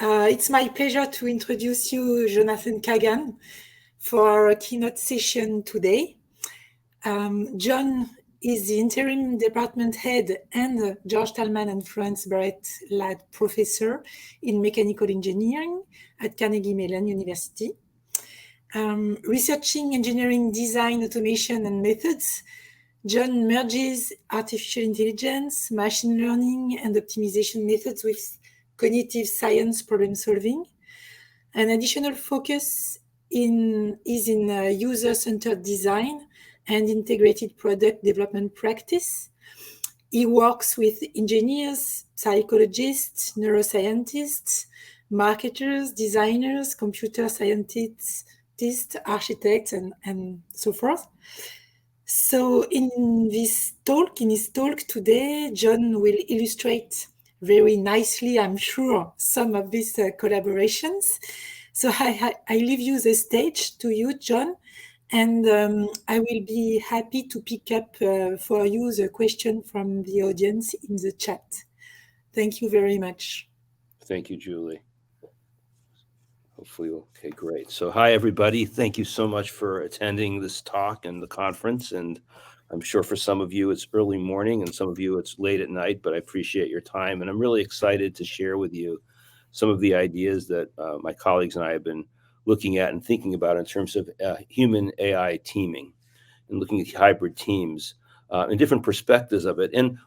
It's my pleasure to introduce you Jonathan Cagan for our keynote session today. John is the interim department head and George Tallman and Florence Barrett Lab professor in mechanical engineering at Carnegie Mellon University. Researching engineering design, automation, and methods, John merges artificial intelligence, machine learning, and optimization methods with cognitive science problem solving. An additional focus is in user-centered design and integrated product development practice. He works with engineers, psychologists, neuroscientists, marketers, designers, computer scientists, architects, and so forth. So in his talk today, John will illustrate very nicely, I'm sure, some of these collaborations. So I leave you the stage to you, John, and I will be happy to pick up for you the question from the audience in the chat. Thank you very much. Thank you, Julie. Hopefully, okay, great. So hi, everybody. Thank you so much for attending this talk and the conference. And I'm sure for some of you, it's early morning and some of you, it's late at night, but I appreciate your time. And I'm really excited to share with you some of the ideas that my colleagues and I have been looking at and thinking about in terms of human AI teaming and looking at hybrid teams and different perspectives of it. And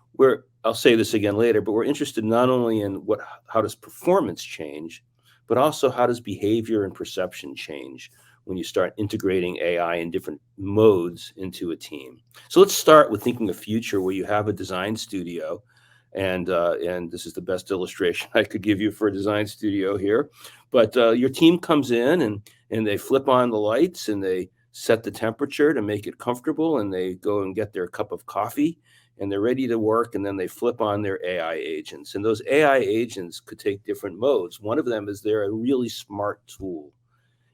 I'll say this again later, but we're interested not only in how does performance change, but also how does behavior and perception change when you start integrating AI in different modes into a team. So let's start with thinking a future where you have a design studio, and this is the best illustration I could give you for a design studio here. But your team comes in and they flip on the lights and they set the temperature to make it comfortable, and they go and get their cup of coffee and they're ready to work, and then they flip on their AI agents. And those AI agents could take different modes. One of them is they're a really smart tool.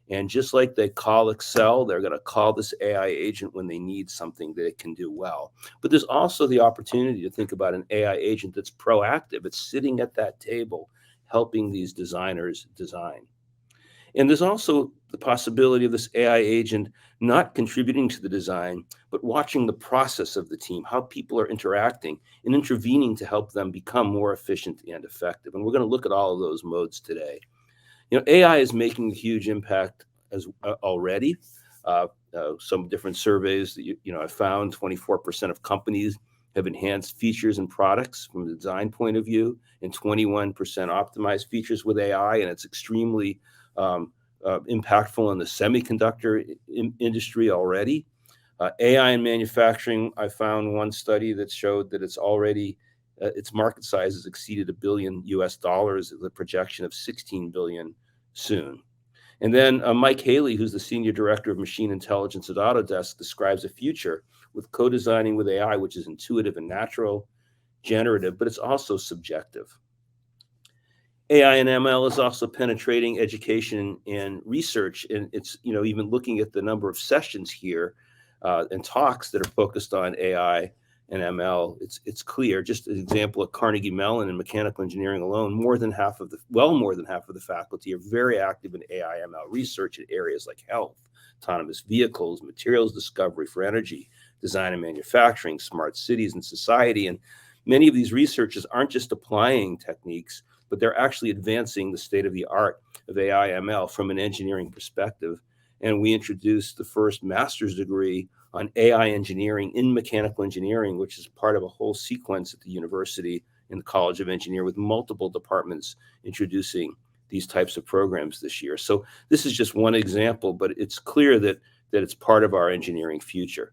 And just like they call Excel, they're going to call this AI agent when they need something that it can do well. But there's also the opportunity to think about an AI agent that's proactive. It's sitting at that table, helping these designers design. And there's also the possibility of this AI agent not contributing to the design, but watching the process of the team, how people are interacting and intervening to help them become more efficient and effective. And we're going to look at all of those modes today. AI is making a huge impact already. Some different surveys that I found 24% of companies have enhanced features and products from the design point of view, and 21% optimized features with AI, and it's extremely impactful in the semiconductor industry already. AI in manufacturing, I found one study that showed that it's already its market size has exceeded $1 billion US, the projection of 16 billion soon. And then Mike Haley, who's the Senior Director of Machine Intelligence at Autodesk, describes a future with co-designing with AI, which is intuitive and natural, generative, but it's also subjective. AI and ML is also penetrating education and research, and it's even looking at the number of sessions here and talks that are focused on AI and ML. It's clear. Just an example of Carnegie Mellon in mechanical engineering alone, more than half of the faculty are very active in AI ML research in areas like health, autonomous vehicles, materials discovery for energy, design and manufacturing, smart cities and society. And many of these researchers aren't just applying techniques, but they're actually advancing the state of the art of AI ML from an engineering perspective. And we introduced the first master's degree on AI engineering in mechanical engineering, which is part of a whole sequence at the university in the College of Engineering with multiple departments introducing these types of programs this year. So this is just one example, but it's clear that it's part of our engineering future.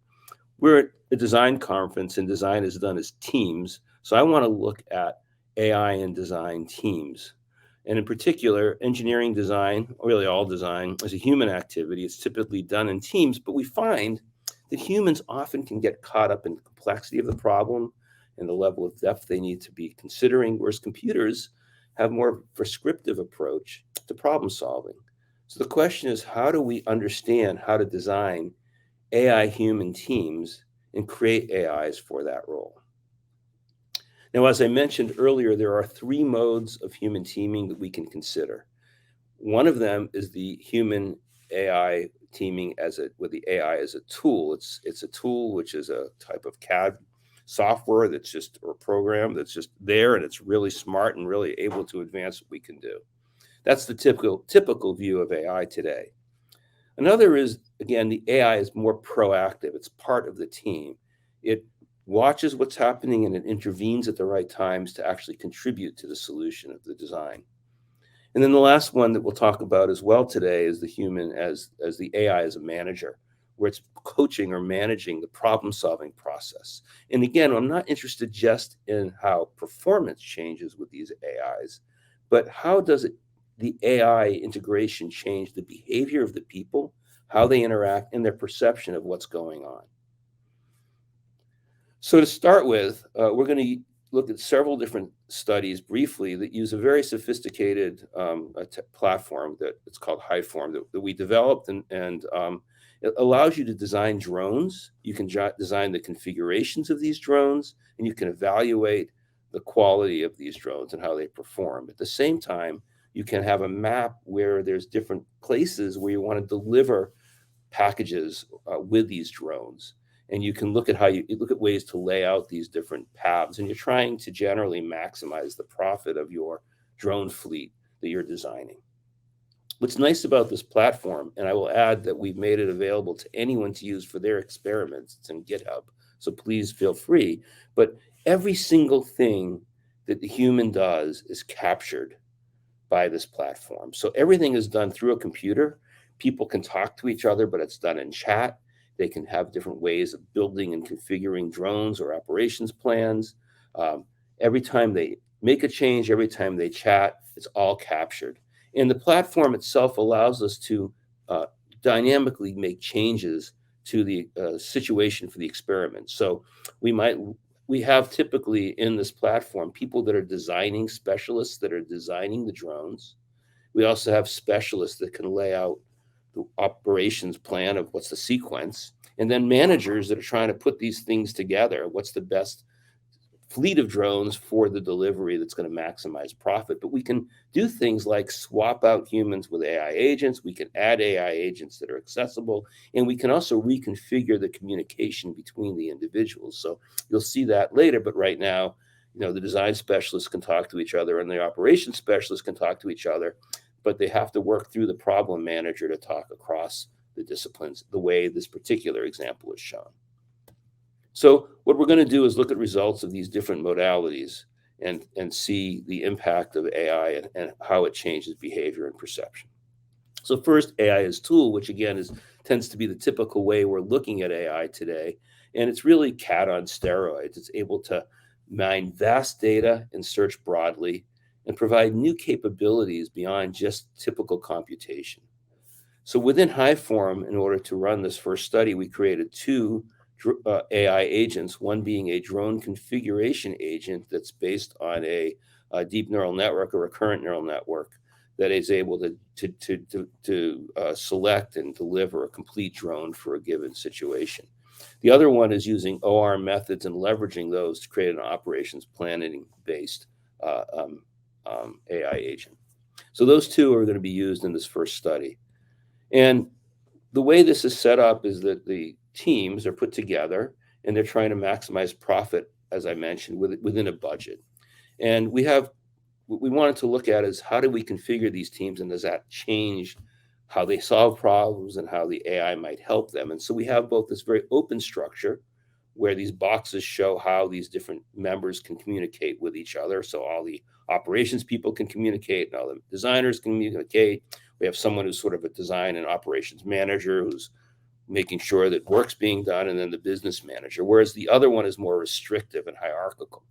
We're at a design conference, and design is done as teams. So I want to look at AI and design teams. And in particular, engineering design, or really all design, is a human activity. It's typically done in teams, but we find that humans often can get caught up in the complexity of the problem and the level of depth they need to be considering, whereas computers have more of a prescriptive approach to problem solving. So the question is, how do we understand how to design AI human teams and create AIs for that role? Now, as I mentioned earlier, there are 3 modes of human teaming that we can consider. One of them is the human AI teaming with the AI as a tool. It's a tool which is a type of CAD software that's just, or program that's just there, and it's really smart and really able to advance what we can do. That's the typical view of AI today. Another is, again, the AI is more proactive. It's part of the team. It watches what's happening and it intervenes at the right times to actually contribute to the solution of the design. And then the last one that we'll talk about as well today is the human as the AI as a manager, where it's coaching or managing the problem-solving process. And again, I'm not interested just in how performance changes with these AIs, but how does the AI integration change the behavior of the people, how they interact, and their perception of what's going on. So to start with, we're going to look at several different studies briefly that use a very sophisticated platform that it's called Hiveform that we developed, and it allows you to design drones. You can design the configurations of these drones, and you can evaluate the quality of these drones and how they perform. At the same time, you can have a map where there's different places where you want to deliver packages with these drones. And you can look at how you look at ways to lay out these different paths, and you're trying to generally maximize the profit of your drone fleet that you're designing. What's nice about this platform, and I will add that we've made it available to anyone to use for their experiments, it's in GitHub, so please feel free, but every single thing that the human does is captured by this platform. So everything is done through a computer. People can talk to each other, but it's done in chat. They can have different ways of building and configuring drones or operations plans. Every time they make a change, every time they chat, it's all captured. And the platform itself allows us to dynamically make changes to the situation for the experiment. So we have typically in this platform people that are designing, specialists that are designing the drones. We also have specialists that can lay out the operations plan of what's the sequence, and then managers that are trying to put these things together. What's the best fleet of drones for the delivery that's going to maximize profit? But we can do things like swap out humans with AI agents. We can add AI agents that are accessible, and we can also reconfigure the communication between the individuals. So you'll see that later, but right now, the design specialists can talk to each other and the operations specialists can talk to each other, but they have to work through the problem manager to talk across the disciplines the way this particular example is shown. So what we're going to do is look at results of these different modalities and see the impact of AI and how it changes behavior and perception. So first, AI as tool, which again tends to be the typical way we're looking at AI today. And it's really CAD on steroids. It's able to mine vast data and search broadly and provide new capabilities beyond just typical computation. So within Hiveform, in order to run this first study, we created 2 AI agents, one being a drone configuration agent that's based on a deep neural network or recurrent neural network that is able to select and deliver a complete drone for a given situation. The other one is using OR methods and leveraging those to create an operations planning-based AI agent. So those 2 are going to be used in this first study. And the way this is set up is that the teams are put together and they're trying to maximize profit, as I mentioned, within a budget. And what we wanted to look at is how do we configure these teams, and does that change how they solve problems and how the AI might help them? And so we have both this very open structure where these boxes show how these different members can communicate with each other. So all the operations people can communicate and all the designers can communicate. We have someone who's sort of a design and operations manager who's making sure that work's being done, and then the business manager, whereas the other one is more restrictive and hierarchical.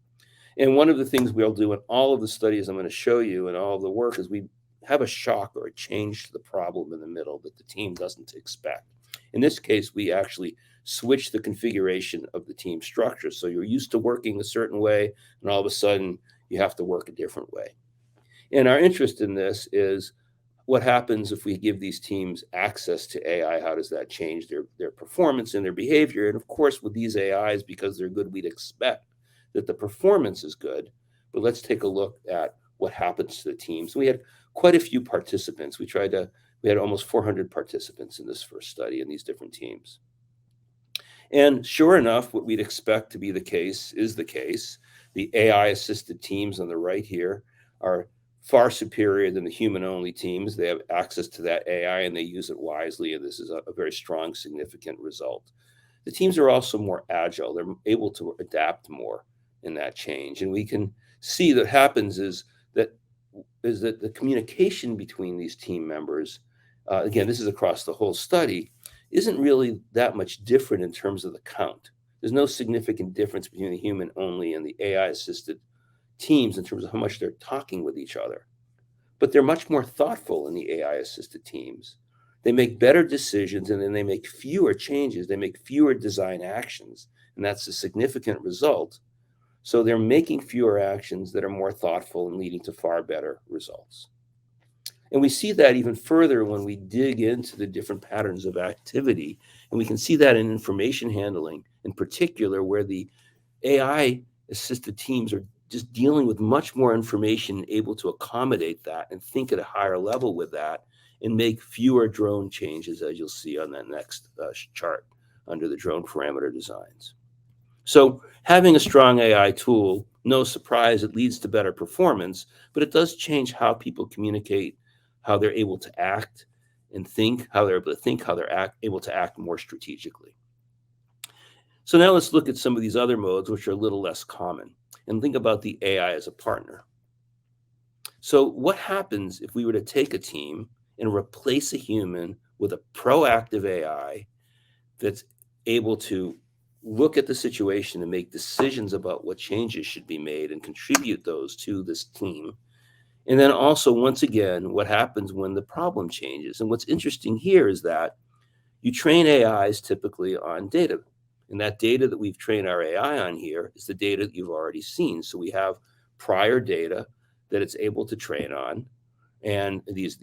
And one of the things we'll do in all of the studies I'm going to show you and all of the work is we have a shock or a change to the problem in the middle that the team doesn't expect. In this case, we actually switch the configuration of the team structure. So you're used to working a certain way, and all of a sudden you have to work a different way. And our interest in this is what happens if we give these teams access to AI? How does that change their performance and their behavior? And of course, with these AIs, because they're good, we'd expect that the performance is good. But let's take a look at what happens to the teams. We had quite a few participants. We had almost 400 participants in this first study in these different teams. And sure enough, what we'd expect to be the case is the case. The AI-assisted teams on the right here are far superior than the human-only teams. They have access to that AI and they use it wisely, and this is a very strong, significant result. The teams are also more agile. They're able to adapt more in that change. And we can see that happens is that the communication between these team members, again, this is across the whole study, isn't really that much different in terms of the count. There's no significant difference between the human only and the AI-assisted teams in terms of how much they're talking with each other. But they're much more thoughtful in the AI-assisted teams. They make better decisions, and then they make fewer changes. They make fewer design actions, and that's a significant result. So they're making fewer actions that are more thoughtful and leading to far better results. And we see that even further when we dig into the different patterns of activity. And we can see that in information handling, in particular, where the AI-assisted teams are just dealing with much more information, able to accommodate that and think at a higher level with that and make fewer drone changes, as you'll see on that next chart under the drone parameter designs. So having a strong AI tool, no surprise, it leads to better performance, but it does change how people communicate, how they're able to act and think, how they're able to think, how they're able to act more strategically. So now let's look at some of these other modes, which are a little less common, and think about the AI as a partner. So what happens if we were to take a team and replace a human with a proactive AI that's able to look at the situation and make decisions about what changes should be made and contribute those to this team? And then also, once again, what happens when the problem changes? And what's interesting here is that you train AIs typically on data. And that data that we've trained our AI on here is the data that you've already seen. So we have prior data that it's able to train on. And these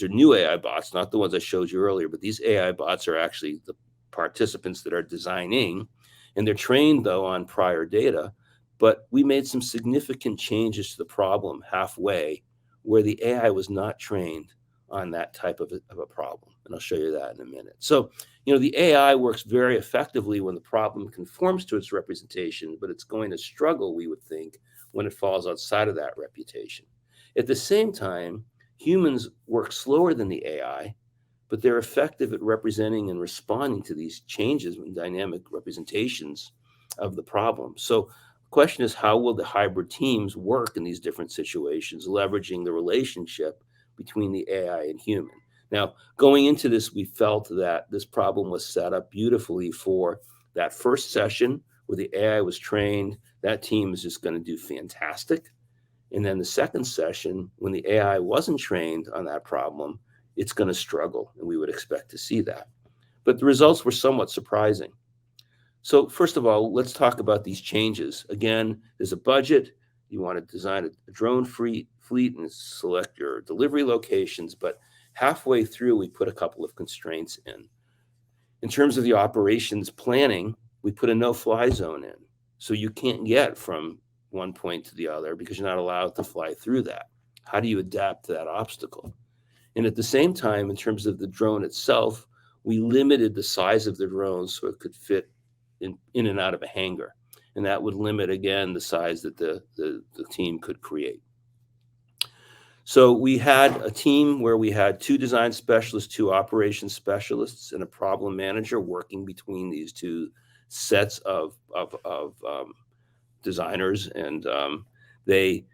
are new AI bots, not the ones I showed you earlier, but these AI bots are actually the participants that are designing. And they're trained, though, on prior data. But we made some significant changes to the problem halfway where the AI was not trained on that type of a problem. And I'll show you that in a minute. So, the AI works very effectively when the problem conforms to its representation, but it's going to struggle, we would think, when it falls outside of that reputation. At the same time, humans work slower than the AI, but they're effective at representing and responding to these changes in dynamic representations of the problem. So the question is, how will the hybrid teams work in these different situations, leveraging the relationship between the AI and human? Now, going into this, we felt that this problem was set up beautifully for that first session where the AI was trained. That team is just going to do fantastic. And then the second session, when the AI wasn't trained on that problem, it's going to struggle, and we would expect to see that. But the results were somewhat surprising. So first of all, let's talk about these changes. Again, there's a budget. You want to design a drone fleet and select your delivery locations, but halfway through, we put a couple of constraints in. In terms of the operations planning, we put a no-fly zone in. So you can't get from one point to the other because you're not allowed to fly through that. How do you adapt to that obstacle? And at the same time, in terms of the drone itself, we limited the size of the drone so it could fit in and out of a hangar. And that would limit, again, the size that the team could create. So we had a team where we had 2 design specialists, 2 operations specialists, and a problem manager working between these 2 sets of designers, and they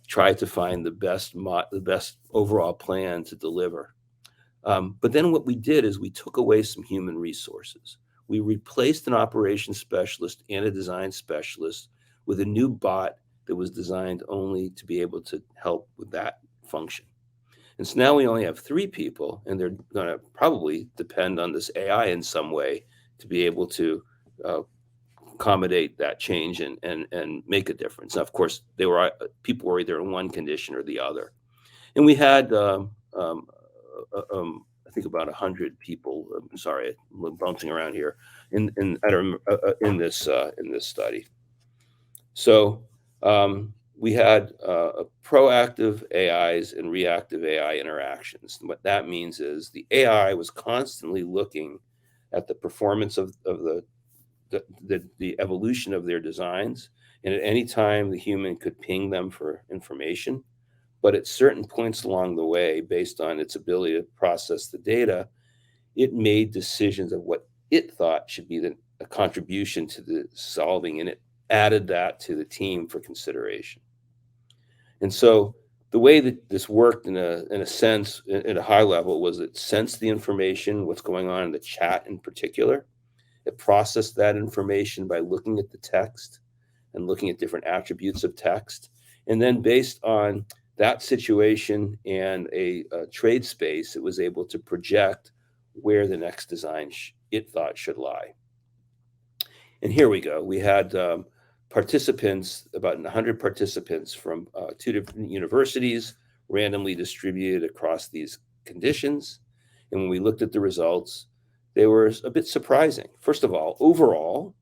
tried to find the best overall plan to deliver. But then what we did is we took away some human resources. We replaced an operations specialist and a design specialist with a new bot that was designed only to be able to help with that function. And so now we only have 3 people, and they're going to probably depend on this AI in some way to be able to accommodate that change and make a difference. Now, of course, people were either in one condition or the other. And we had, I think about 100 people. I'm sorry, I'm bouncing around here in this study. So we had proactive AIs and reactive AI interactions. And what that means is the AI was constantly looking at the performance of the evolution of their designs. And at any time, the human could ping them for information. But at certain points along the way, based on its ability to process the data, it made decisions of what it thought should be a contribution to the solving, and it added that to the team for consideration. And so the way that this worked in a sense, at a high level, was it sensed the information, what's going on in the chat in particular. It processed that information by looking at the text and looking at different attributes of text. And then based on that situation and a trade space, it was able to project where the next design it thought should lie. And here we go. We had participants, about 100 participants from 2 different universities, randomly distributed across these conditions. And when we looked at the results, they were a bit surprising. First of all, overall,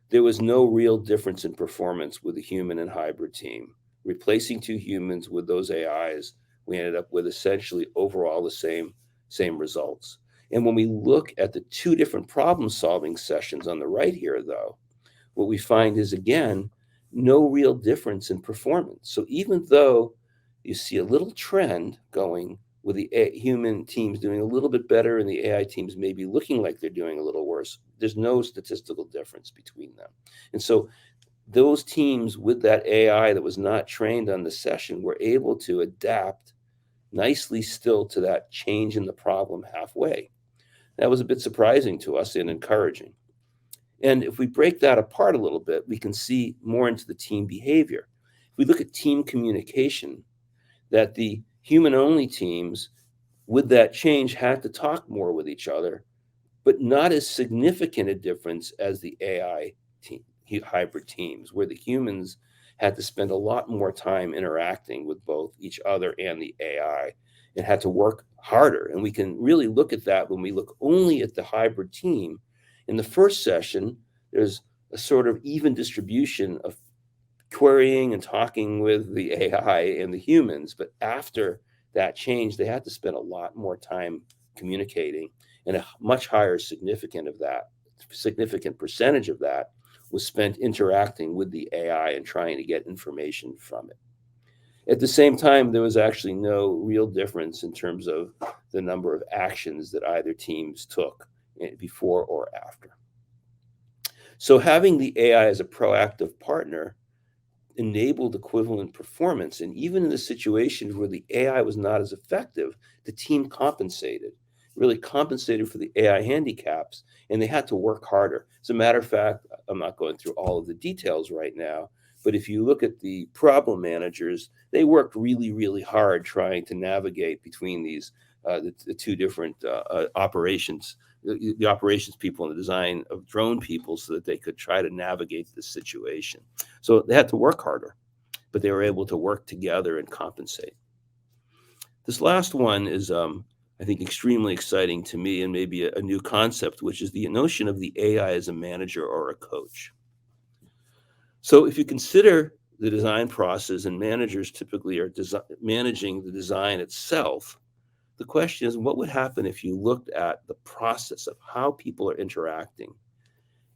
there was no real difference in performance with the human and hybrid team. Replacing 2 humans with those AIs, we ended up with essentially overall the same results. And when we look at the 2 different problem-solving sessions on the right here, though, what we find is, again, no real difference in performance. So even though you see a little trend going with the human teams doing a little bit better and the AI teams maybe looking like they're doing a little worse, there's no statistical difference between them. And so those teams with that AI that was not trained on the session were able to adapt nicely still to that change in the problem halfway. That was a bit surprising to us and encouraging. And if we break that apart a little bit, we can see more into the team behavior. If we look at team communication, that the human-only teams with that change had to talk more with each other, but not as significant a difference as the AI team, hybrid teams, where the humans had to spend a lot more time interacting with both each other and the AI and had to work harder. And we can really look at that when we look only at the hybrid team. In the first session, there's a sort of even distribution of querying and talking with the AI and the humans. But after that change, they had to spend a lot more time communicating, and a much higher significant percentage of that was spent interacting with the AI and trying to get information from it. At the same time, there was actually no real difference in terms of the number of actions that either teams took before or after. So having the AI as a proactive partner enabled equivalent performance. And even in the situations where the AI was not as effective, the team really compensated for the AI handicaps, and they had to work harder. As a matter of fact, I'm not going through all of the details right now, but if you look at the problem managers, they worked really, really hard trying to navigate between these the 2 different operations, the operations people and the design of drone people, so that they could try to navigate this situation. So they had to work harder, but they were able to work together and compensate. This last one is, I think, extremely exciting to me, and maybe a new concept, which is the notion of the AI as a manager or a coach. So if you consider the design process, and managers typically are managing the design itself, the question is, what would happen if you looked at the process of how people are interacting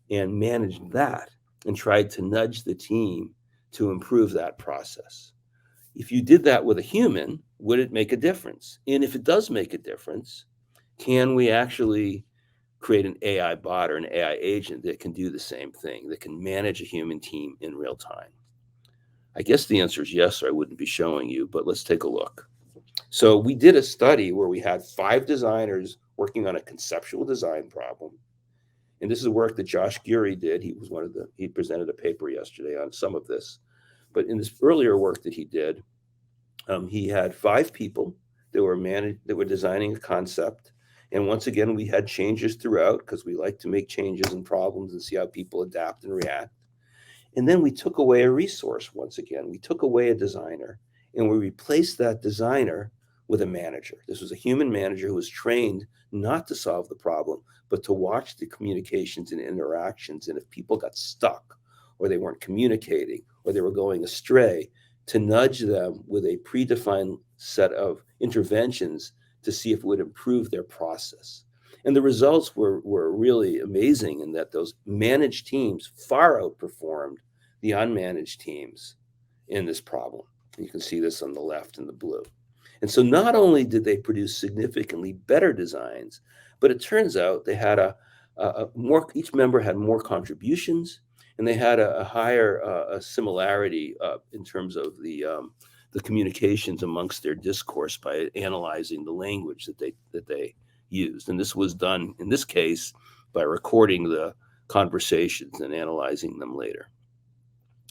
and managed that and tried to nudge the team to improve that process? If you did that with a human, would it make a difference? And if it does make a difference, can we actually create an AI bot or an AI agent that can do the same thing, that can manage a human team in real time? I guess the answer is yes, or I wouldn't be showing you, but let's take a look. So we did a study where we had 5 designers working on a conceptual design problem. And this is work that Josh Geary did. He presented a paper yesterday on some of this. But in this earlier work that he did, he had 5 people that were designing a concept. And once again, we had changes throughout, because we like to make changes in problems and see how people adapt and react. And then we took away a resource once again. We took away a designer, and we replaced that designer with a manager. This was a human manager who was trained not to solve the problem, but to watch the communications and interactions. And if people got stuck, or they weren't communicating, or they were going astray, to nudge them with a predefined set of interventions to see if it would improve their process. And the results were really amazing in that those managed teams far outperformed the unmanaged teams in this problem. You can see this on the left in the blue. And so not only did they produce significantly better designs, but it turns out they had each member had more contributions, and they had a higher similarity in terms of the communications amongst their discourse by analyzing the language that they used. And this was done, in this case, by recording the conversations and analyzing them later.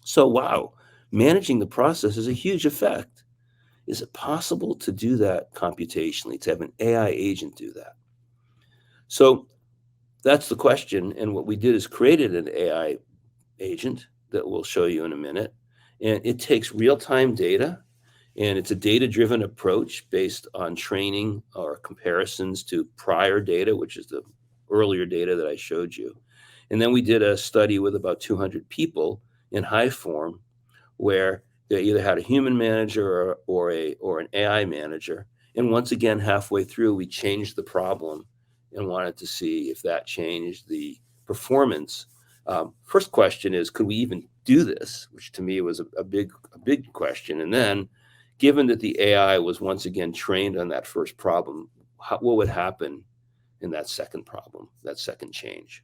So, wow, managing the process is a huge effect. Is it possible to do that computationally, to have an AI agent do that? So that's the question. And what we did is created an AI agent that we'll show you in a minute. And it takes real-time data, and it's a data-driven approach based on training or comparisons to prior data, which is the earlier data that I showed you. And then we did a study with about 200 people in high form, where they either had a human manager or an AI manager. And once again, halfway through, we changed the problem and wanted to see if that changed the performance. First question is, could we even do this? Which to me was a big question. And then, given that the AI was once again trained on that first problem, what would happen in that second problem, that second change?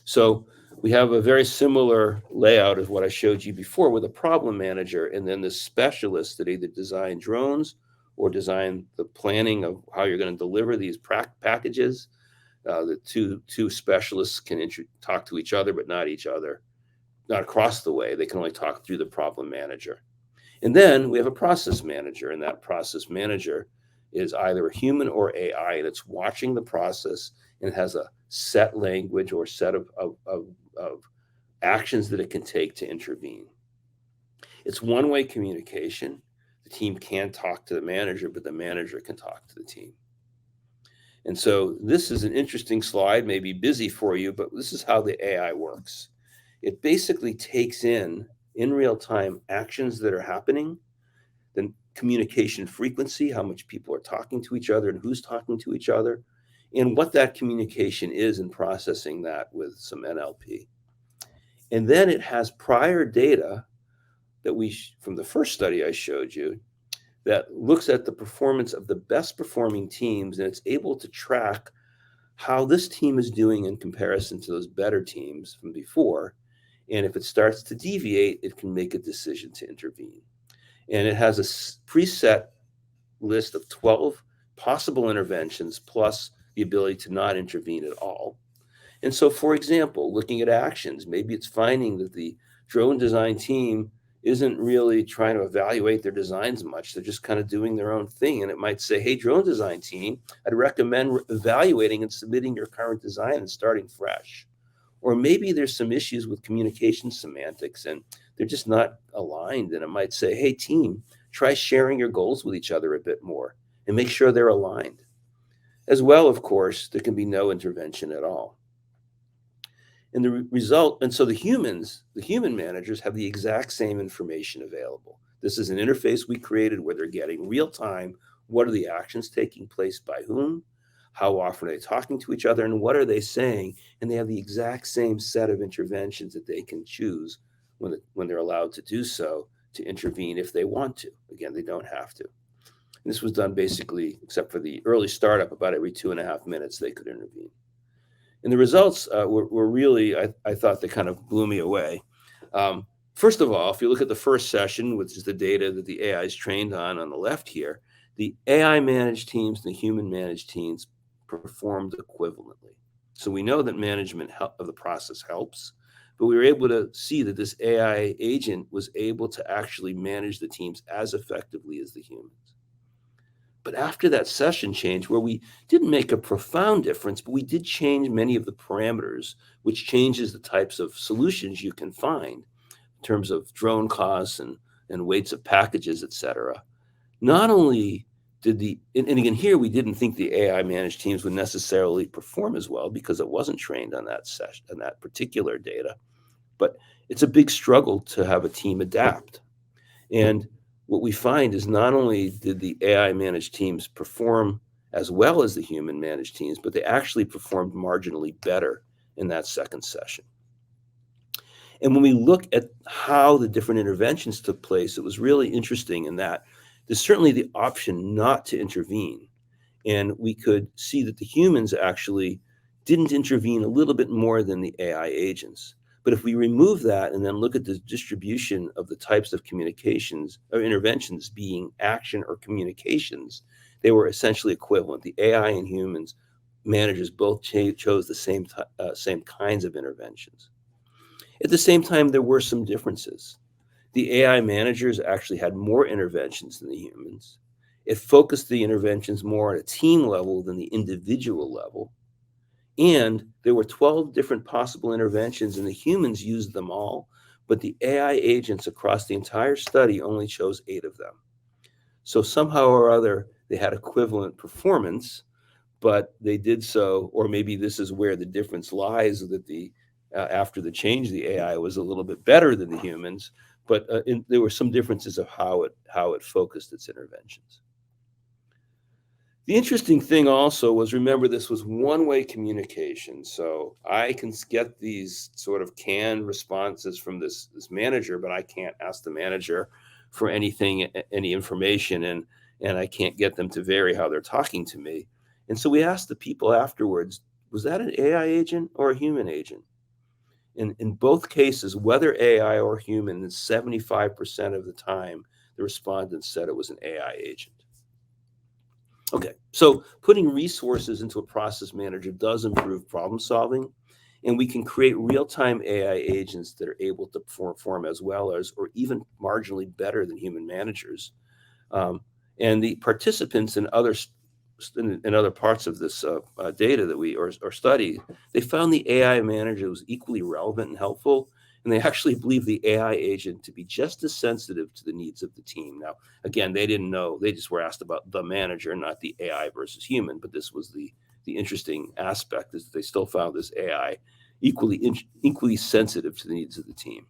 So we have a very similar layout as what I showed you before, with a problem manager and then the specialists that either design drones or design the planning of how you're going to deliver these packages. The two specialists can talk to each other, but not each other, not across the way. They can only talk through the problem manager. And then we have a process manager, and that process manager is either a human or AI, and it's watching the process and has a set language or set of actions that it can take to intervene. It's one-way communication. The team can talk to the manager, but the manager can talk to the team. And so this is an interesting slide, maybe busy for you, but this is how the AI works. It basically takes in real time, actions that are happening, then communication frequency, how much people are talking to each other and who's talking to each other, and what that communication is, and processing that with some NLP. And then it has prior data that from the first study I showed you, that looks at the performance of the best performing teams, and it's able to track how this team is doing in comparison to those better teams from before. And if it starts to deviate, it can make a decision to intervene. And it has a preset list of 12 possible interventions, plus the ability to not intervene at all. And so, for example, looking at actions, maybe it's finding that the drone design team isn't really trying to evaluate their designs much. They're just kind of doing their own thing. And it might say, hey, drone design team, I'd recommend evaluating and submitting your current design and starting fresh. Or maybe there's some issues with communication semantics and they're just not aligned. And it might say, hey, team, try sharing your goals with each other a bit more and make sure they're aligned. As well, of course, there can be no intervention at all. And the result, and so the human managers have the exact same information available. This is an interface we created where they're getting real time, what are the actions taking place by whom, how often are they talking to each other, and what are they saying? And they have the exact same set of interventions that they can choose when they're allowed to do so, to intervene if they want to. Again, they don't have to. And this was done basically, except for the early startup, about every 2.5 minutes they could intervene. And the results were really, I thought, they kind of blew me away. First of all, if you look at the first session, which is the data that the AI is trained on the left here, the AI managed teams and the human managed teams performed equivalently. So we know that management of the process helps, but we were able to see that this AI agent was able to actually manage the teams as effectively as the humans. But after that session change, where we didn't make a profound difference, but we did change many of the parameters, which changes the types of solutions you can find in terms of drone costs and weights of packages, et cetera. Not only did and again, here we didn't think the AI managed teams would necessarily perform as well because it wasn't trained on that particular data. But it's a big struggle to have a team adapt. And what we find is not only did the AI managed teams perform as well as the human managed teams, but they actually performed marginally better in that second session. And when we look at how the different interventions took place, it was really interesting in that there's certainly the option not to intervene. And we could see that the humans actually didn't intervene a little bit more than the AI agents. But if we remove that and then look at the distribution of the types of communications or interventions being action or communications, they were essentially equivalent. The AI and humans managers both chose the same kinds of interventions. At the same time, there were some differences. The AI managers actually had more interventions than the humans. It focused the interventions more at a team level than the individual level. And there were 12 different possible interventions, and the humans used them all, but the AI agents across the entire study only chose 8 of them. So somehow or other, they had equivalent performance, but they did so, or maybe this is where the difference lies, that after the change, the AI was a little bit better than the humans, but there were some differences of how it focused its interventions. The interesting thing also was, remember, this was one-way communication. So I can get these sort of canned responses from this manager, but I can't ask the manager for anything, any information, and I can't get them to vary how they're talking to me. And so we asked the people afterwards, was that an AI agent or a human agent? In both cases, whether AI or human, 75% of the time, the respondents said it was an AI agent. Okay, so putting resources into a process manager does improve problem solving, and we can create real-time AI agents that are able to perform as well as, or even marginally better than human managers. And the participants in other parts of this data that we or study, they found the AI manager was equally relevant and helpful, and they actually believe the AI agent to be just as sensitive to the needs of the team. Now, again, they didn't know; they just were asked about the manager, not the AI versus human. But this was the interesting aspect, is that they still found this AI equally sensitive to the needs of the team.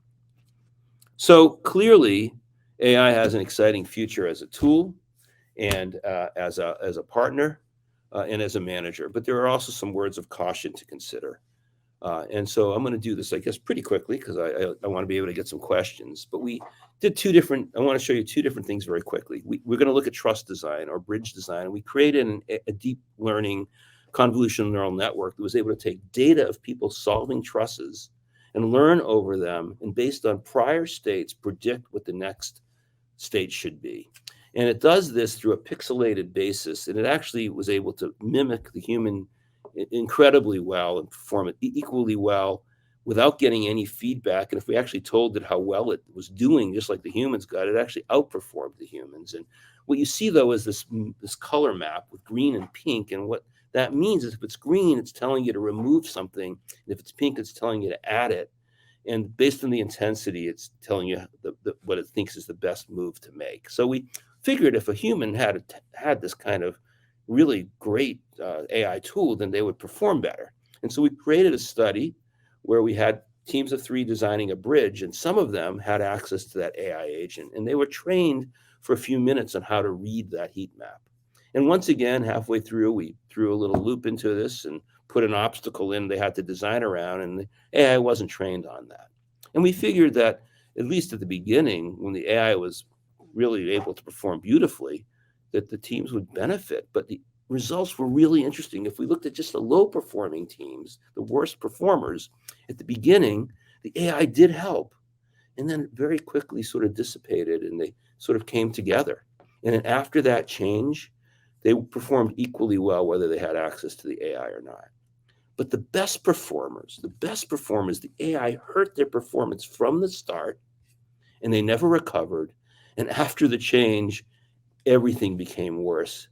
So clearly, AI has an exciting future as a tool, and as a partner, and as a manager. But there are also some words of caution to consider. And so I'm going to do this, I guess, pretty quickly, because I want to be able to get some questions. But we did I want to show you 2 different things very quickly. We're going to look at trust design or bridge design. And we created a deep learning convolutional neural network that was able to take data of people solving trusses and learn over them, and based on prior states, predict what the next state should be. And it does this through a pixelated basis, and it actually was able to mimic the human incredibly well and perform it equally well without getting any feedback. And if we actually told it how well it was doing, just like the humans got, it actually outperformed the humans. And what you see, though, is this color map with green and pink. And what that means is, if it's green, it's telling you to remove something. And if it's pink, it's telling you to add it. And based on the intensity, it's telling you what it thinks is the best move to make. So we figured if a human had this kind of really great AI tool, then they would perform better. And so we created a study where we had teams of 3 designing a bridge, and some of them had access to that AI agent, and they were trained for a few minutes on how to read that heat map. And once again, halfway through, we threw a little loop into this and put an obstacle in they had to design around, and the AI wasn't trained on that. And we figured that, at least at the beginning, when the AI was really able to perform beautifully, that the teams would benefit. But the results were really interesting. If we looked at just the low-performing teams, the worst performers, at the beginning, the AI did help, and then very quickly sort of dissipated, and they sort of came together. And then after that change, they performed equally well whether they had access to the AI or not. But the best performers, the AI hurt their performance from the start, and they never recovered. And after the change, everything became worse.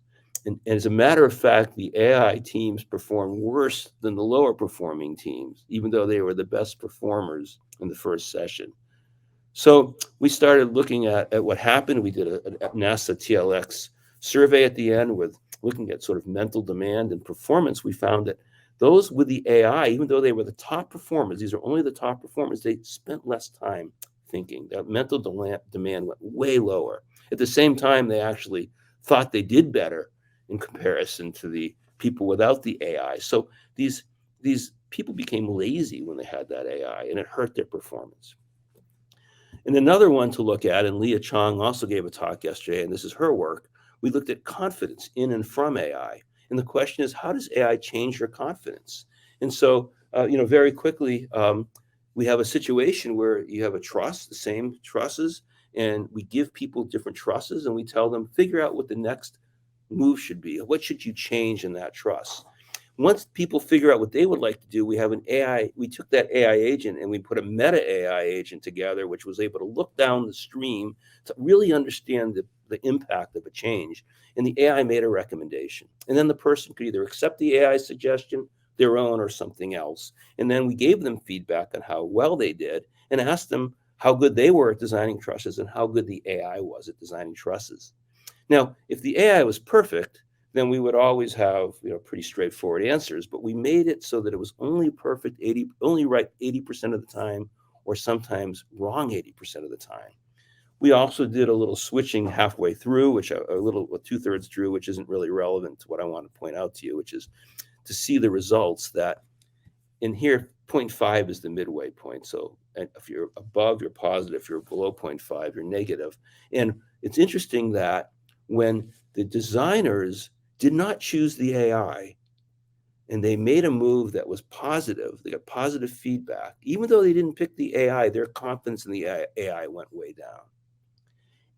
And as a matter of fact, the AI teams performed worse than the lower performing teams, even though they were the best performers in the first session. So we started looking at what happened. We did a NASA TLX survey at the end with looking at sort of mental demand and performance. We found that Those with the AI, even though they were the top performers, these are only the top performers, they spent less time thinking. That mental demand went way lower. At the same time, they actually thought they did better in comparison to the people without the AI. So these people became lazy when they had that AI, and it hurt their performance. And another one to look at, and Leah Chong also gave a talk yesterday, and this is her work, we looked at confidence in and from AI. And the question is, how does AI change your confidence? And so, very quickly, we have a situation where you have a trust, the same trusses, and we give people different trusses, and we tell them, figure out what the next move should be. What should you change in that trust? Once people figure out what they would like to do, we have an AI. We took that AI agent and we put a meta AI agent together, which was able to look down the stream to really understand the impact of a change. And the AI made a recommendation. And then the person could either accept the AI suggestion, their own, or something else. And then we gave them feedback on how well they did and asked them how good they were at designing trusses and how good the AI was at designing trusses. Now, if the AI was perfect, then we would always have pretty straightforward answers. But we made it so that it was only perfect, only right 80% of the time, or sometimes wrong 80% of the time. We also did a little switching halfway through, which a little 2/3 through, which isn't really relevant to what I want to point out to you, which is to see the results that in here, 0.5 is the midway point. So if you're above, you're positive. If you're below 0.5, you're negative. And it's interesting that when the designers did not choose the AI and they made a move that was positive, they got positive feedback, even though they didn't pick the AI, their confidence in the AI went way down.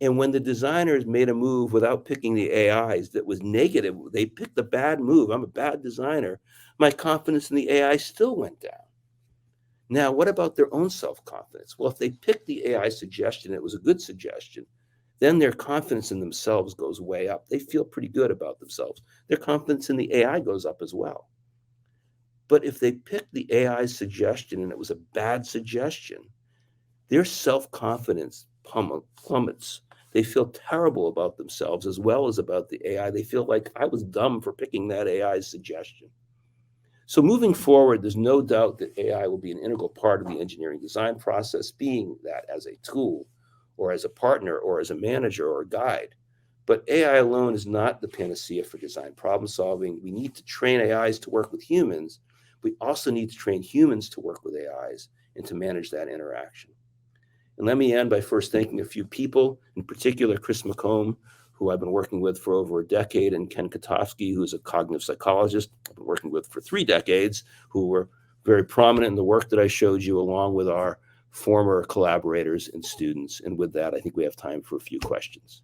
And when the designers made a move without picking the AIs that was negative, they picked a bad move. I'm a bad designer. My confidence in the AI still went down. Now, what about their own self-confidence? Well, if they picked the AI suggestion, it was a good suggestion, then their confidence in themselves goes way up. They feel pretty good about themselves. Their confidence in the AI goes up as well. But if they picked the AI's suggestion and it was a bad suggestion, their self-confidence plummets. They feel terrible about themselves as well as about the AI. They feel like I was dumb for picking that AI's suggestion. So moving forward, there's no doubt that AI will be an integral part of the engineering design process, being that as a tool or as a partner or as a manager or a guide. But AI alone is not the panacea for design problem solving. We need to train AIs to work with humans. We also need to train humans to work with AIs and to manage that interaction. And let me end by first thanking a few people, in particular, Chris McComb, who I've been working with for over a decade, and Ken Katofsky, who's a cognitive psychologist I've been working with for 3 decades, who were very prominent in the work that I showed you, along with our former collaborators and students. And with that, I think we have time for a few questions.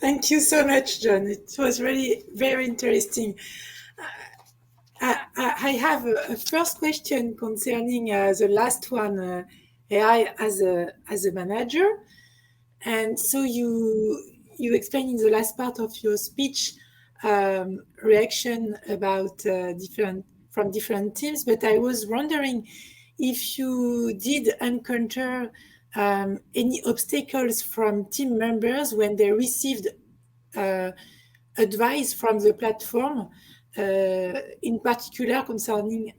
Thank you so much, John. It was really very interesting. I have a first question concerning the last one, AI as a manager. And so you explained in the last part of your speech reaction about from different teams, but I was wondering if you did encounter any obstacles from team members when they received advice from the platform, in particular concerning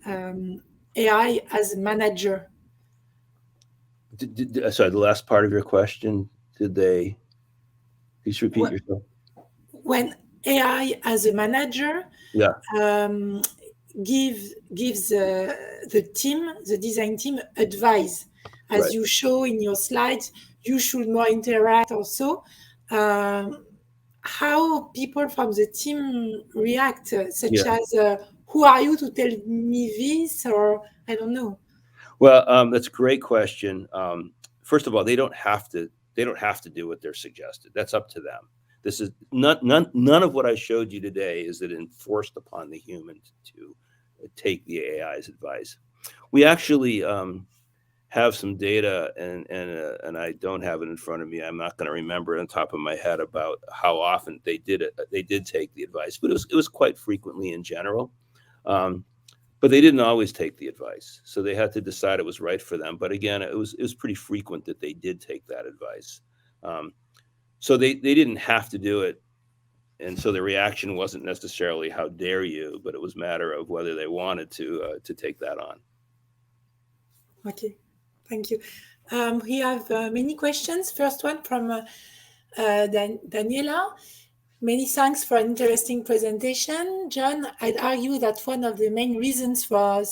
AI as manager. Sorry, the last part of your question, please repeat yourself? When AI as a manager gives the design team advice, as right. You show in your slides, you should more interact also. How people from the team react, such as, who are you to tell me this, or I don't know. Well, that's a great question. First of all, they don't have to do what they're suggested. That's up to them. This is none of what I showed you today is it enforced upon the human to take the AI's advice. We actually have some data, and I don't have it in front of me. I'm not going to remember it on top of my head about how often they did it. They did take the advice, but it was quite frequently in general. But they didn't always take the advice, so they had to decide it was right for them. But again, it was pretty frequent that they did take that advice. So they didn't have to do it. And so the reaction wasn't necessarily "how dare you," but it was a matter of whether they wanted to take that on. Okay, thank you. We have many questions. First one from Daniela. Many thanks for an interesting presentation. John, I'd argue that one of the main reasons for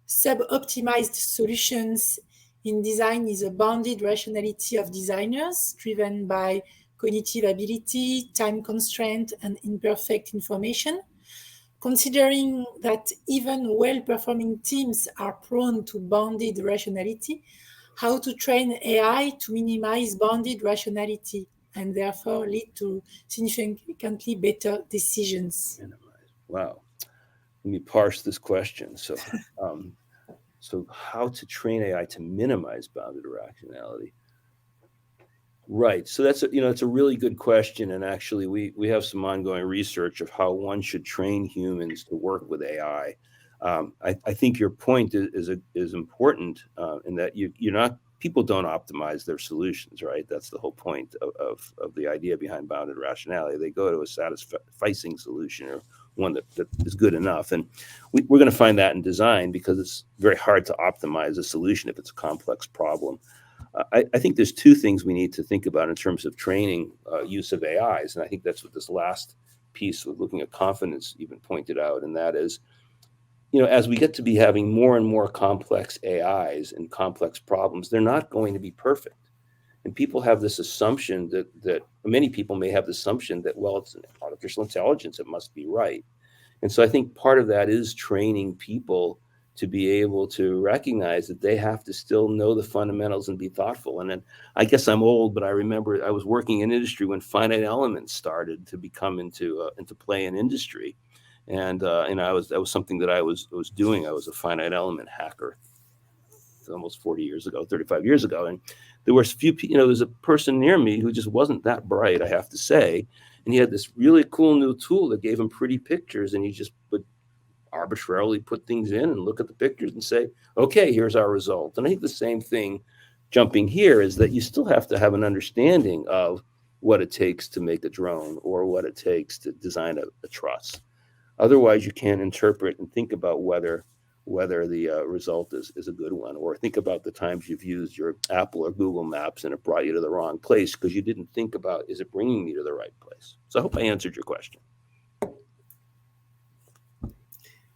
sub-optimized solutions in design is a bounded rationality of designers driven by cognitive ability, time constraint, and imperfect information. Considering that even well-performing teams are prone to bounded rationality, how to train AI to minimize bounded rationality and therefore lead to significantly better decisions? Wow. Let me parse this question. So, so how to train AI to minimize bounded rationality? Right. So that's it's a really good question, and actually, we have some ongoing research of how one should train humans to work with AI. I think your point is important in that you're not people don't optimize their solutions, right? That's the whole point of the idea behind bounded rationality. They go to a satisficing solution or one that is good enough, and we're going to find that in design because it's very hard to optimize a solution if it's a complex problem. I think there's two things we need to think about in terms of training use of AIs. And I think that's what this last piece with looking at confidence even pointed out. And that is, as we get to be having more and more complex AIs and complex problems, they're not going to be perfect. And people have this assumption that many people may have the assumption that, well, it's an artificial intelligence, it must be right. And so I think part of that is training people to be able to recognize that they have to still know the fundamentals and be thoughtful. And then I guess I'm old, but I remember I was working in industry when finite elements started to become into play in industry. And that was something that I was doing. I was a finite element hacker almost 40 years ago, 35 years ago. And there were a few, there was a person near me who just wasn't that bright, I have to say. And he had this really cool new tool that gave him pretty pictures, and he just would arbitrarily put things in and look at the pictures and say, okay, here's our result. And I think the same thing jumping here is that you still have to have an understanding of what it takes to make a drone or what it takes to design a truss. Otherwise, you can't interpret and think about whether the result is a good one, or think about the times you've used your Apple or Google Maps and it brought you to the wrong place because you didn't think about, is it bringing me to the right place? So I hope I answered your question.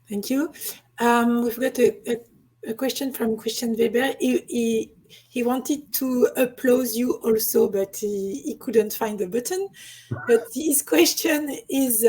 Thank you. We've got a question from Christian Weber. He wanted to applaud you also, but he couldn't find the button. But his question is,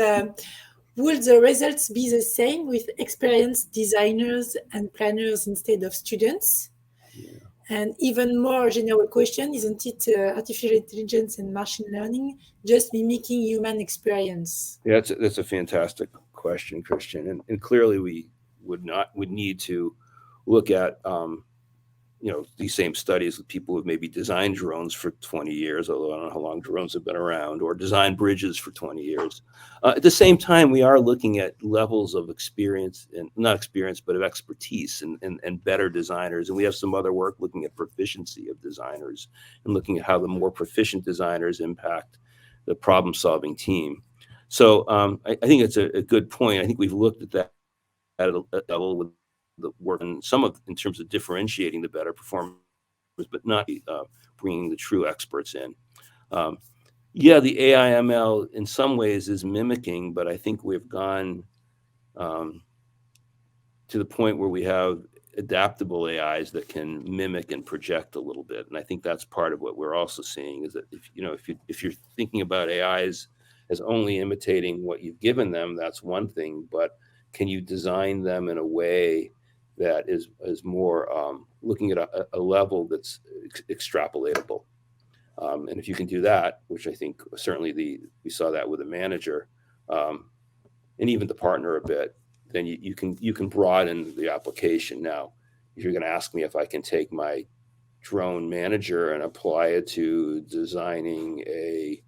would the results be the same with experienced designers and planners instead of students? Yeah. And even more general question, isn't it artificial intelligence and machine learning just mimicking human experience? Yeah, that's a fantastic question, Christian. And clearly we would need to look at these same studies with people who've maybe designed drones for 20 years, although I don't know how long drones have been around, or designed bridges for 20 years. At the same time, we are looking at levels of experience, and not experience, but of expertise and better designers. And we have some other work looking at proficiency of designers and looking at how the more proficient designers impact the problem-solving team. So I think it's a good point. I think we've looked at that at a level with the work and in terms of differentiating the better performers, but not bringing the true experts in. The AI ML in some ways is mimicking, but I think we've gone to the point where we have adaptable AIs that can mimic and project a little bit. And I think that's part of what we're also seeing is that if you're thinking about AIs as only imitating what you've given them, that's one thing, but can you design them in a way that is more looking at a level that's extrapolatable? And if you can do that, which I think certainly we saw that with a manager and even the partner a bit, then you can broaden the application. Now, if you're going to ask me if I can take my drone manager and apply it to designing a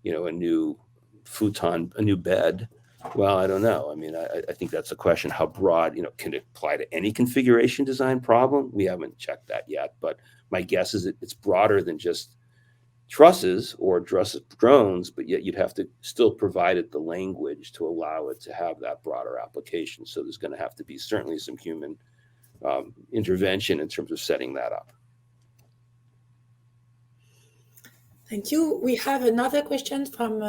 new futon, a new bed, well, I don't know. I mean, I think that's a question. How broad, can it apply to any configuration design problem? We haven't checked that yet, but my guess is it's broader than just trusses or drones, but yet you'd have to still provide it the language to allow it to have that broader application. So there's going to have to be certainly some human intervention in terms of setting that up. Thank you. We have another question from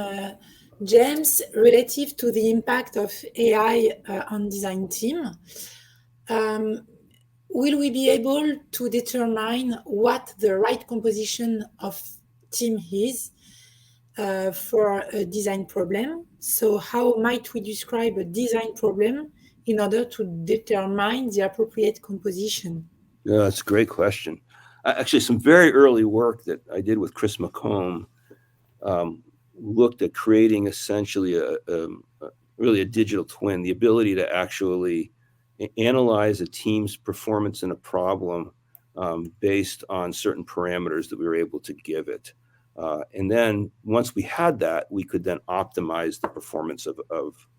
James relative to the impact of AI on design team. Will we be able to determine what the right composition of team is for a design problem? So how might we describe a design problem in order to determine the appropriate composition? Yeah, that's a great question. Actually, some very early work that I did with Chris McComb looked at creating essentially really a digital twin, the ability to actually analyze a team's performance in a problem based on certain parameters that we were able to give it. And then once we had that, we could then optimize the performance of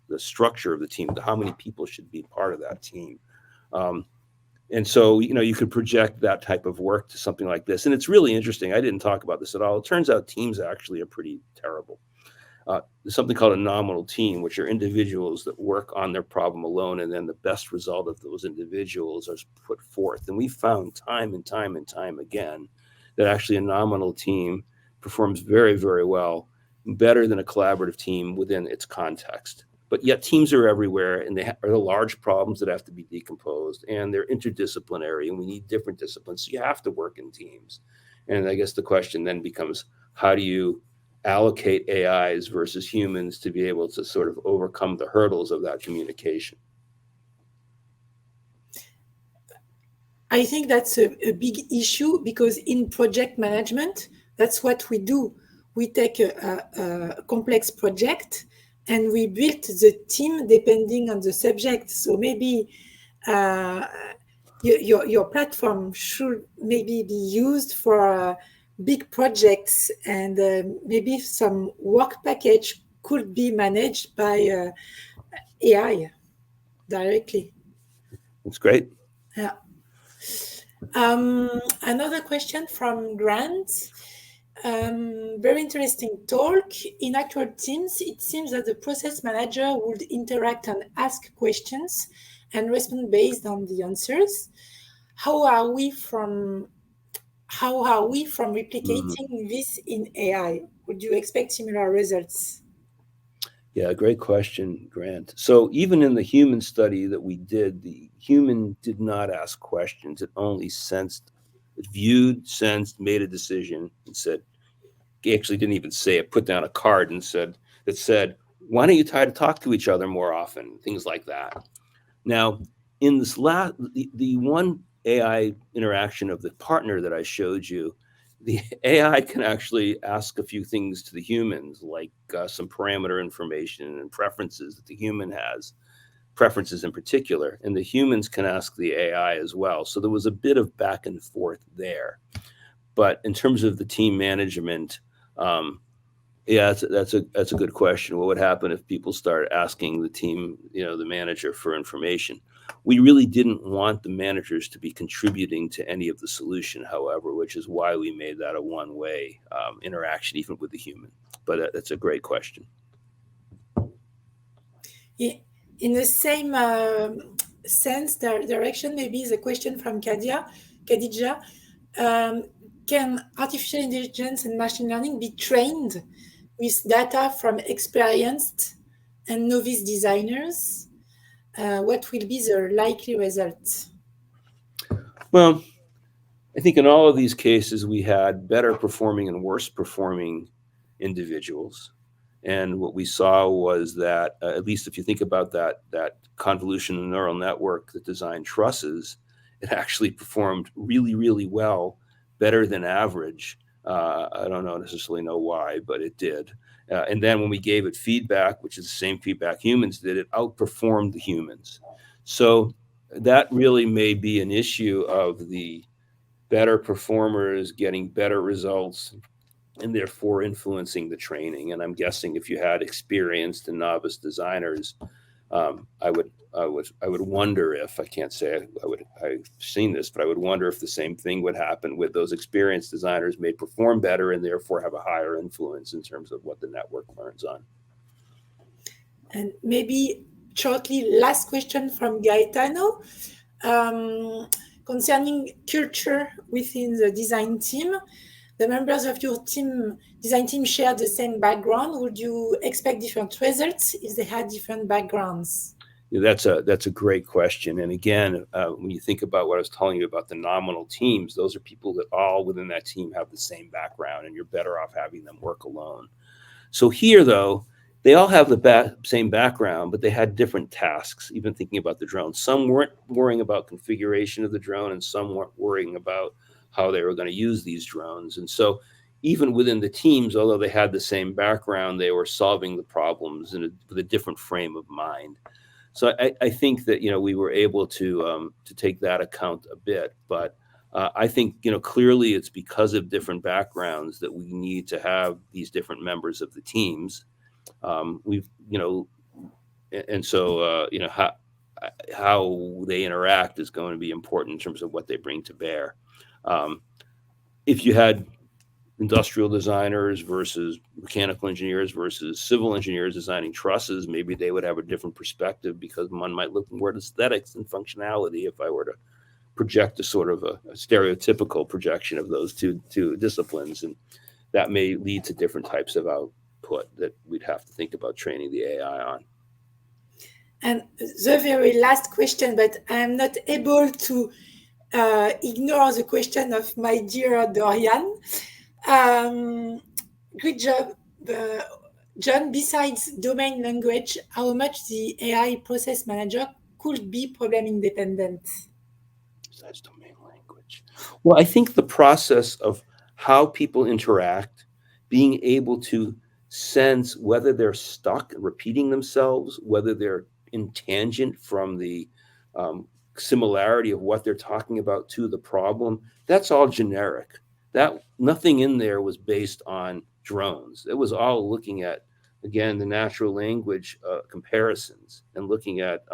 the structure of the team, to how many people should be part of that team. And so, you could project that type of work to something like this. And it's really interesting. I didn't talk about this at all. It turns out teams actually are pretty terrible. There's something called a nominal team, which are individuals that work on their problem alone, and then the best result of those individuals are put forth. And we found time and time and time again that actually a nominal team performs very, very well, better than a collaborative team within its context. But yet teams are everywhere, and they are the large problems that have to be decomposed, and they're interdisciplinary, and we need different disciplines. So you have to work in teams. And I guess the question then becomes, how do you allocate AIs versus humans to be able to sort of overcome the hurdles of that communication? I think that's a big issue, because in project management, that's what we do. We take a complex project and we build the team depending on the subject. So maybe your platform should maybe be used for big projects, and maybe some work package could be managed by AI directly. That's great. Yeah. Another question from Grant. Very interesting talk. In actual teams, it seems that the process manager would interact and ask questions and respond based on the answers. How are we from replicating this in AI? Would you expect similar results? Yeah, great question, Grant. So even in the human study that we did, the human did not ask questions. It only sensed, it viewed, sensed, made a decision, and said, he actually didn't even say it, put down a card and said, why don't you try to talk to each other more often? Things like that. Now, in this the one AI interaction of the partner that I showed you, the AI can actually ask a few things to the humans, like some parameter information and preferences that the human has, preferences in particular, and the humans can ask the AI as well. So there was a bit of back and forth there. But in terms of the team management, yeah, that's a good question. What would happen if people start asking the team, the manager, for information? We really didn't want the managers to be contributing to any of the solution, however, which is why we made that a one-way interaction, even with the human. But that's a great question. In the same sense, direction, maybe is a question from Khadija. Can artificial intelligence and machine learning be trained with data from experienced and novice designers? What will be the likely result? Well, I think in all of these cases, we had better performing and worse performing individuals. And what we saw was that, at least if you think about that convolutional neural network that designed trusses, it actually performed really, really well, better than average. I don't necessarily know why, but it did. And then when we gave it feedback, which is the same feedback humans did, it outperformed the humans. So that really may be an issue of the better performers getting better results and therefore influencing the training. And I'm guessing if you had experienced and novice designers, I would wonder if, I can't say I've seen this, but I would wonder if the same thing would happen with those experienced designers may perform better and therefore have a higher influence in terms of what the network learns on. And maybe shortly, last question from Gaetano, concerning culture within the design team. The members of your design team share the same background. Would you expect different results if they had different backgrounds? Yeah, that's a great question. And again, when you think about what I was telling you about the nominal teams, those are people that all within that team have the same background, and you're better off having them work alone. So here, though, they all have the same background, but they had different tasks, even thinking about the drone. Some weren't worrying about configuration of the drone, and some weren't worrying about how they were going to use these drones. And so even within the teams, although they had the same background, they were solving the problems with a different frame of mind. So I think that, we were able to take that account a bit, but I think, clearly it's because of different backgrounds that we need to have these different members of the teams. How they interact is going to be important in terms of what they bring to bear. If you had industrial designers versus mechanical engineers versus civil engineers designing trusses, maybe they would have a different perspective, because one might look more at aesthetics and functionality if I were to project a sort of a stereotypical projection of those two disciplines. And that may lead to different types of output that we'd have to think about training the AI on. And the very last question, but I'm not able to ignore the question of my dear Dorian. Good job, John. Besides domain language, how much the AI process manager could be problem independent? Besides domain language. Well, I think the process of how people interact, being able to sense whether they're stuck repeating themselves, whether they're in tangent from the similarity of what they're talking about to the problem, that's all generic. That nothing in there was based on drones. It was all looking at, again, the natural language comparisons and looking at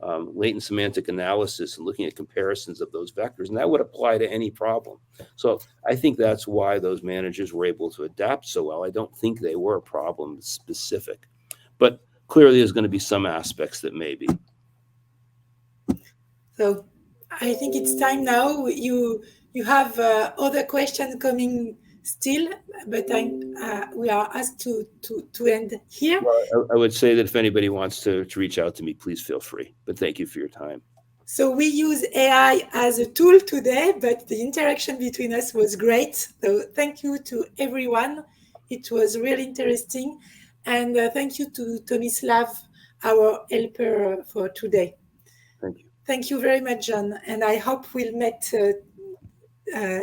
latent semantic analysis and looking at comparisons of those vectors. And that would apply to any problem. So I think that's why those managers were able to adapt so well. I don't think they were problem specific, but clearly there's going to be some aspects that may be. So I think it's time now. You have other questions coming still, but we are asked to end here. Well, I would say that if anybody wants to reach out to me, please feel free. But thank you for your time. So we use AI as a tool today, but the interaction between us was great. So thank you to everyone. It was really interesting. And thank you to Tomislav, our helper for today. Thank you. Thank you very much, John. And I hope we'll meet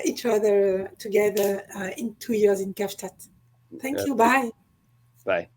each other together in 2 years in Kapstadt. Thank you. Bye. Bye.